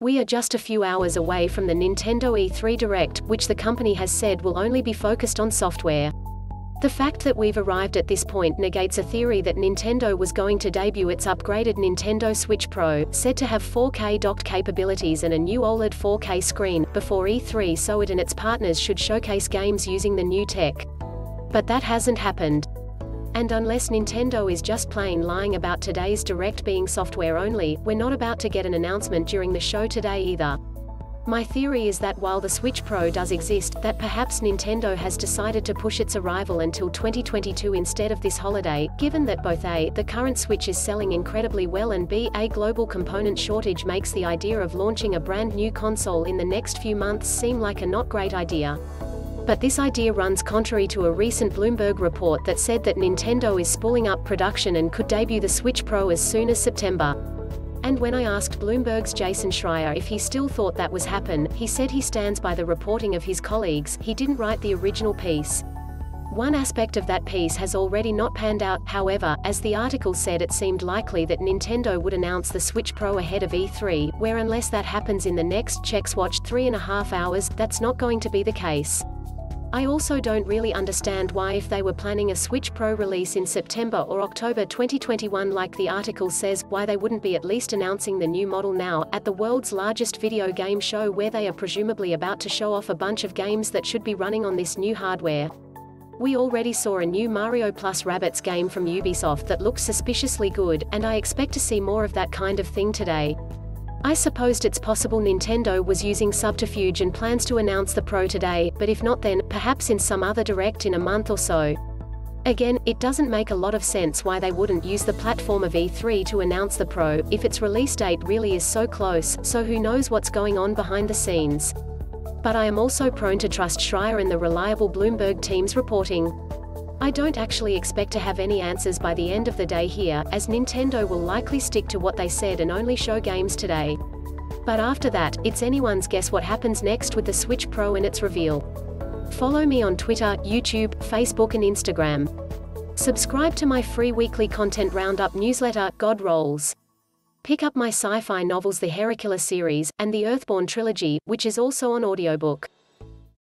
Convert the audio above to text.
We are just a few hours away from the Nintendo E3 Direct, which the company has said will only be focused on software. The fact that we've arrived at this point negates a theory that Nintendo was going to debut its upgraded Nintendo Switch Pro, said to have 4K docked capabilities and a new OLED 4K screen, before E3, so it and its partners should showcase games using the new tech. But that hasn't happened. And unless Nintendo is just plain lying about today's Direct being software only, we're not about to get an announcement during the show today either. My theory is that while the Switch Pro does exist, that perhaps Nintendo has decided to push its arrival until 2022 instead of this holiday, given that both A, the current Switch is selling incredibly well, and B, a global component shortage makes the idea of launching a brand new console in the next few months seem like a not great idea. But this idea runs contrary to a recent Bloomberg report that said that Nintendo is spooling up production and could debut the Switch Pro as soon as September. And when I asked Bloomberg's Jason Schreier if he still thought that was happen, he said he stands by the reporting of his colleagues. He didn't write the original piece. One aspect of that piece has already not panned out, however, as the article said, it seemed likely that Nintendo would announce the Switch Pro ahead of E3, where unless that happens in the next checks watched 3.5 hours, that's not going to be the case. I also don't really understand why, if they were planning a Switch Pro release in September or October 2021 like the article says, why they wouldn't be at least announcing the new model now, at the world's largest video game show, where they are presumably about to show off a bunch of games that should be running on this new hardware. We already saw a new Mario plus Rabbids game from Ubisoft that looks suspiciously good, and I expect to see more of that kind of thing today. I supposed it's possible Nintendo was using subterfuge and plans to announce the Pro today, but if not, then perhaps in some other Direct in a month or so. Again, it doesn't make a lot of sense why they wouldn't use the platform of E3 to announce the Pro, if its release date really is so close, so who knows what's going on behind the scenes. But I am also prone to trust Schreier and the reliable Bloomberg team's reporting. I don't actually expect to have any answers by the end of the day here, as Nintendo will likely stick to what they said and only show games today. But after that, it's anyone's guess what happens next with the Switch Pro and its reveal. Follow me on Twitter, YouTube, Facebook and Instagram. Subscribe to my free weekly content roundup newsletter, God Rolls. Pick up my sci-fi novels The Heracula series, and the Earthborn trilogy, which is also on audiobook.